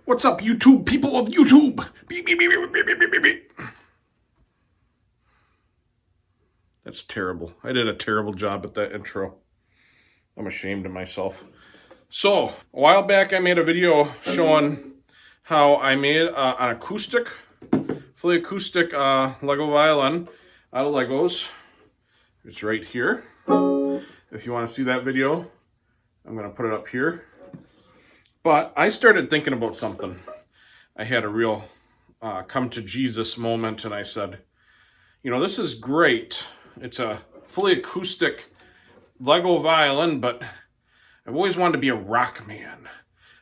What's up, YouTube? People of YouTube! Beep, beep, beep, beep, beep, beep, beep, beep. That's terrible. I did a terrible job at that intro. I'm ashamed of myself. So, a while back I made a video showing how I made an acoustic, fully acoustic Lego violin out of Legos. It's right here. If you want to see that video, I'm going to put it up here. But I started thinking about something. I had a real come to Jesus moment, and I said, you know, this is great. It's a fully acoustic Lego violin, but I've always wanted to be a rock man.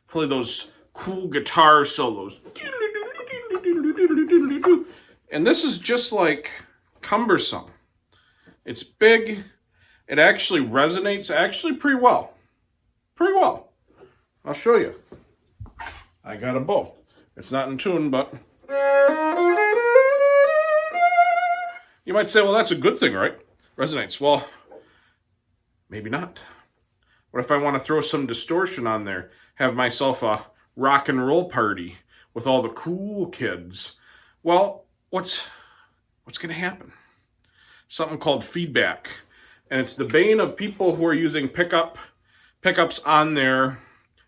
Play those cool guitar solos. And this is just like cumbersome. It's big. It actually resonates actually pretty well. Pretty well. I'll show you. I got a bow. It's not in tune, but you might say, well, that's a good thing, right? Resonates. Well, maybe not. What if I want to throw some distortion on there? Have myself a rock and roll party with all the cool kids? Well, what's going to happen? Something called feedback. And it's the bane of people who are using pickups on their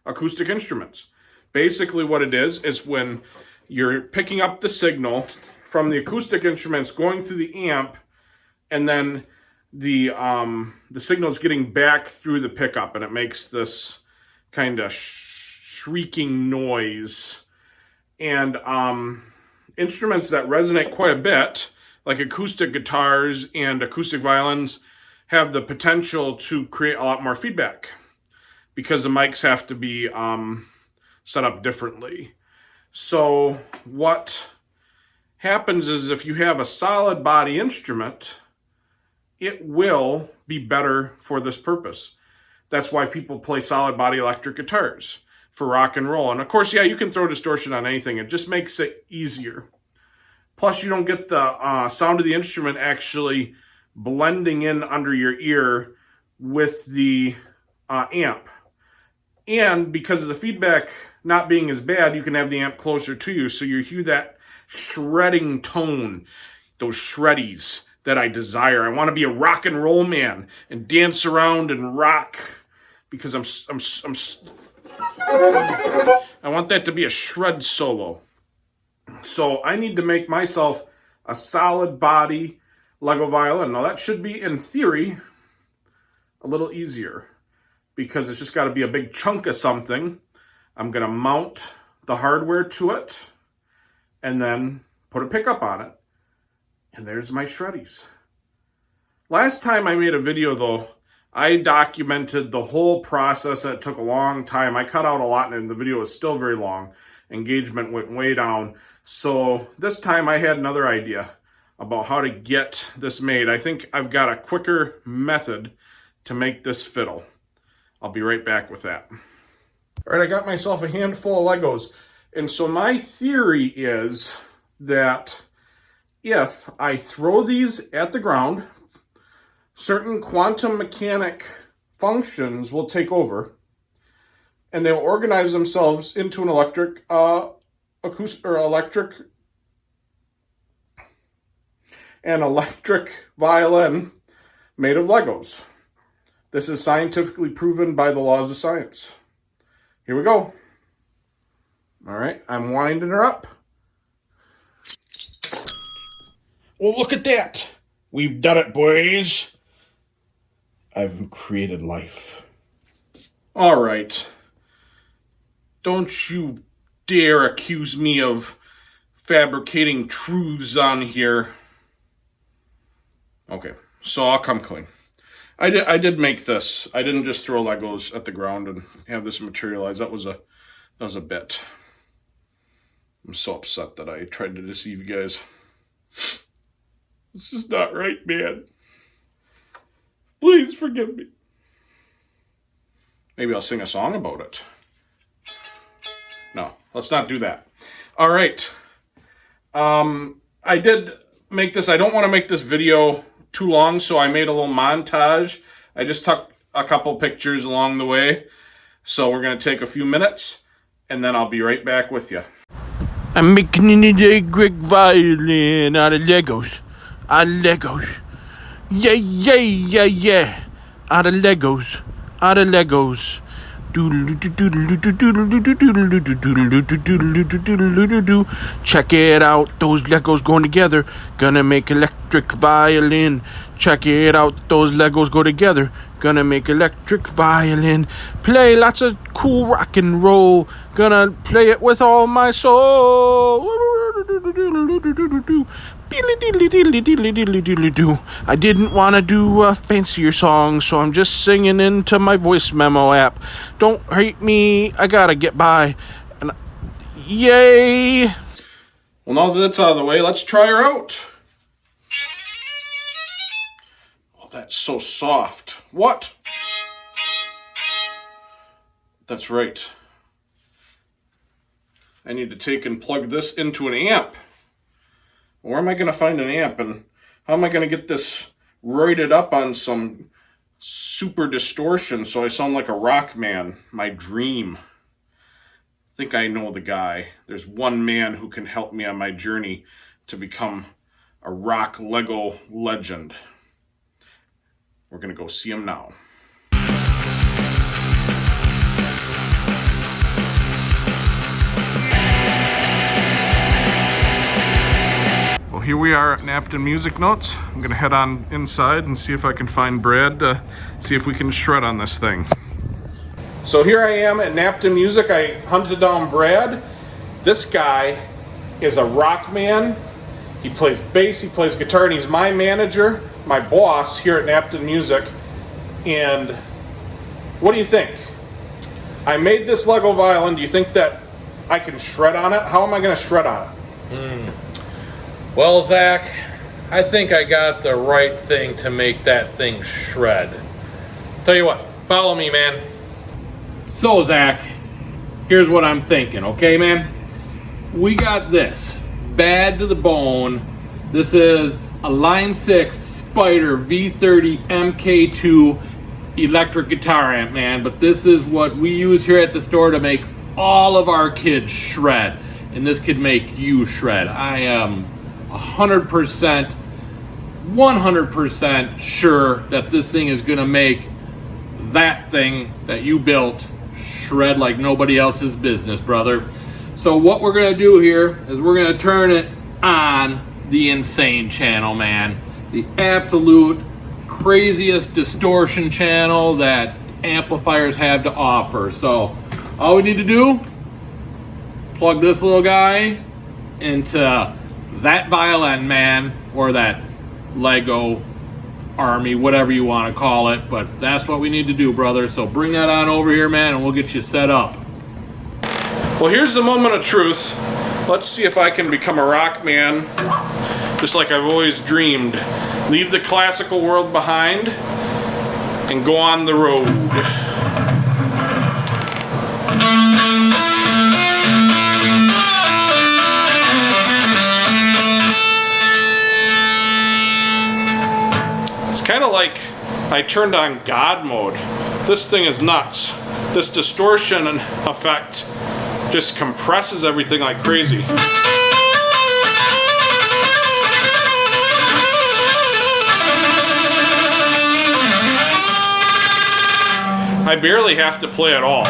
acoustic instruments. Basically what it is when you're picking up the signal from the acoustic instruments going through the amp, and then the signal is getting back through the pickup, and it makes this kind of shrieking noise. And instruments that resonate quite a bit, like acoustic guitars and acoustic violins, have the potential to create a lot more feedback because the mics have to be set up differently. So what happens is if you have a solid body instrument, it will be better for this purpose. That's why people play solid body electric guitars for rock and roll. And of course, yeah, you can throw distortion on anything. It just makes it easier. Plus, you don't get the sound of the instrument actually blending in under your ear with the amp. And because of the feedback not being as bad, you can have the amp closer to you, so you hear that shredding tone, those shreddies that I desire. I want to be a rock and roll man and dance around and rock because I want that to be a shred solo. So I need to make myself a solid body Lego violin. Now that should be, in theory, a little easier because it's just got to be a big chunk of something. I'm going to mount the hardware to it and then put a pickup on it. And there's my shreddies. Last time I made a video, though, I documented the whole process, and it took a long time. I cut out a lot, and the video is still very long. Engagement went way down. So this time I had another idea about how to get this made. I think I've got a quicker method to make this fiddle. I'll be right back with that. All right, I got myself a handful of Legos. And so my theory is that if I throw these at the ground, certain quantum mechanic functions will take over, and they'll organize themselves into an electric violin made of Legos. This is scientifically proven by the laws of science. Here we go. All right, I'm winding her up. Well, look at that. We've done it, boys. I've created life. All right. Don't you dare accuse me of fabricating truths on here. Okay, so I'll come clean. I did make this. I didn't just throw Legos at the ground and have this materialize. That was a bit. I'm so upset that I tried to deceive you guys. This is not right, man. Please forgive me. Maybe I'll sing a song about it. No, let's not do that. All right. I did make this. I don't want to make this video too long, so I made a little montage. I just took a couple pictures along the way. So we're going to take a few minutes and then I'll be right back with you. I'm making an electric violin out of Legos. Out of Legos. Yeah, yeah, yeah, yeah. Out of Legos. Out of Legos. Check it out, those Legos going together. Gonna make electric violin. Check it out, those Legos go together. Gonna make electric violin. Play lots of cool rock and roll. Gonna play it with all my soul. I didn't want to do a fancier song, so I'm just singing into my voice memo app. Don't hate me, I gotta get by. And yay! Well, now that that's out of the way, let's try her out. Oh, that's so soft. What? That's right. I need to take and plug this into an amp. Where am I going to find an amp, and how am I going to get this roided up on some super distortion so I sound like a rock man? My dream. I think I know the guy. There's one man who can help me on my journey to become a rock Lego legend. We're going to go see him now. Here we are at Napton Music Notes. I'm gonna head on inside and see if I can find Brad, see if we can shred on this thing. So here I am at Napton Music. I hunted down Brad. This guy is a rock man. He plays bass, he plays guitar, and he's my manager, my boss here at Napton Music. And what do you think? I made this Lego violin. Do you think that I can shred on it? How am I gonna shred on it? Well, Zach, I think I got the right thing to make that thing shred. Tell you what, follow me, man. So, Zach, here's what I'm thinking, okay, man? We got this, bad to the bone. This is a Line 6 Spider V30 MK2 electric guitar amp, man. But this is what we use here at the store to make all of our kids shred. And this could make you shred. I am 100% sure that this thing is gonna make that thing that you built shred like nobody else's business, brother. So what we're gonna do here is we're gonna turn it on the insane channel, man. The absolute craziest distortion channel that amplifiers have to offer. So all we need to do, plug this little guy into that violin, man, or that Lego army, whatever you want to call it, but that's what we need to do, brother. So bring that on over here, man, and we'll get you set up. Well, here's the moment of truth. Let's see if I can become a rock man, just like I've always dreamed. Leave the classical world behind and go on the road. Kind of like I turned on God mode. This thing is nuts. This distortion effect just compresses everything like crazy. I barely have to play at all.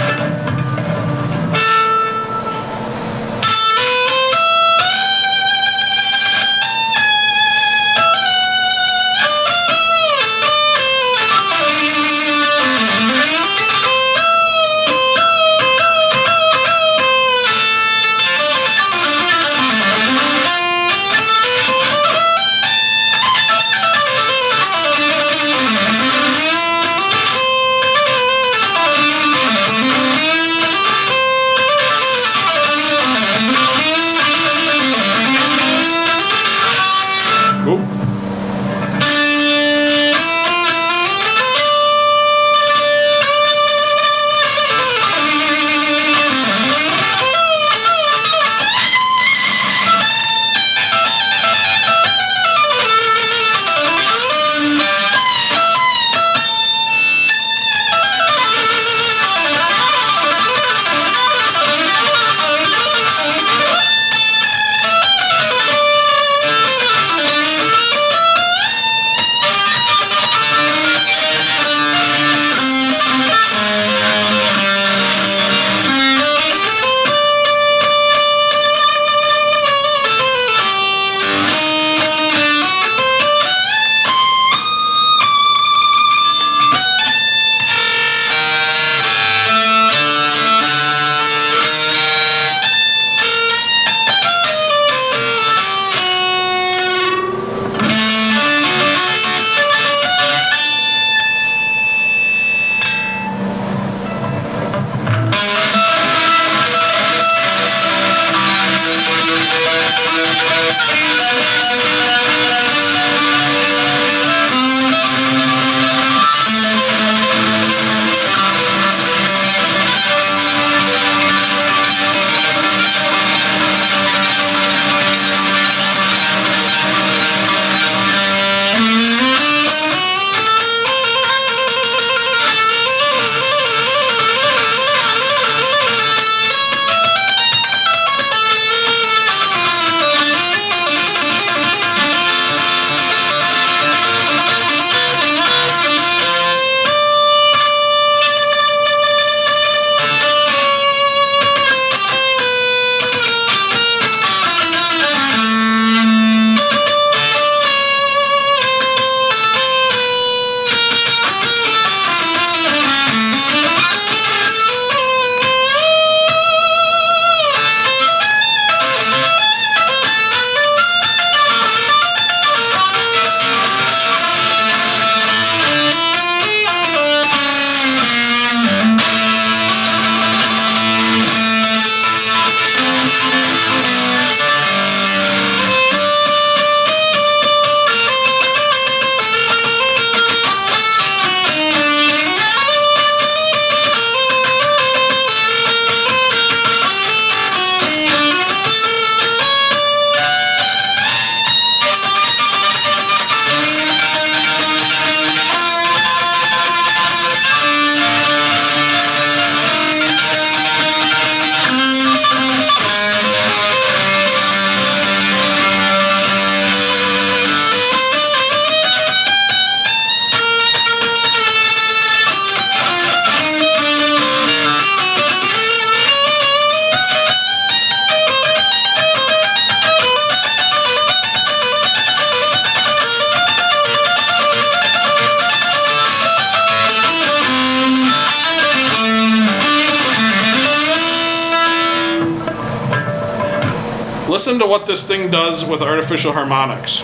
Listen to what this thing does with artificial harmonics.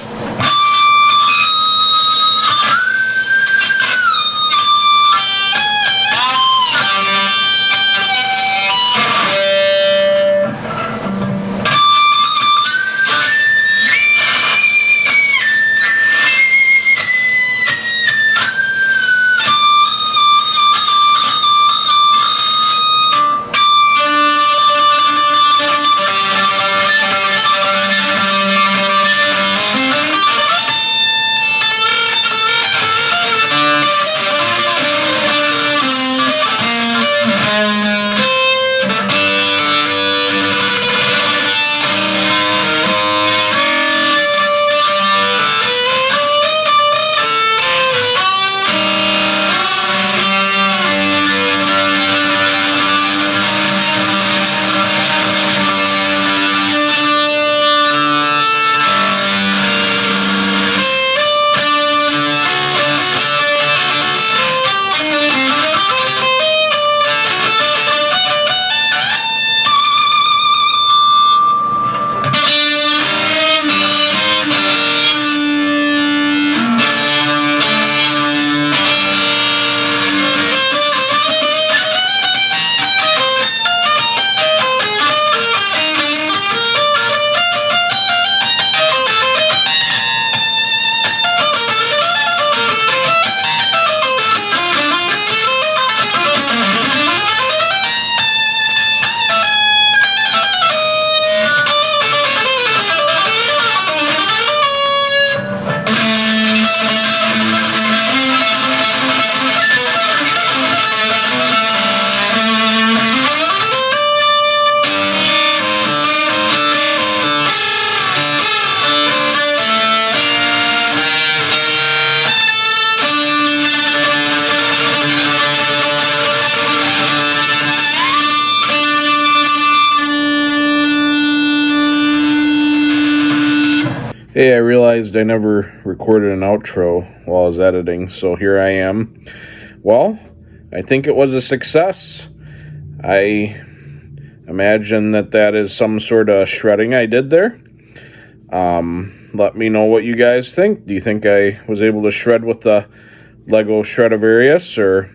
Hey, I realized I never recorded an outro while I was editing, so here I am. Well, I think it was a success. I imagine that is some sort of shredding I did there. Let me know what you guys think. Do you think I was able to shred with the Lego Shredivarius, or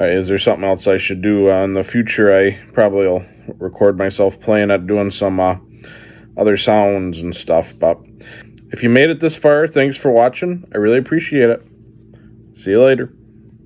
is there something else I should do in the future? I probably will record myself playing it, doing some other sounds and stuff. But if you made it this far, thanks for watching. I really appreciate it. See you later.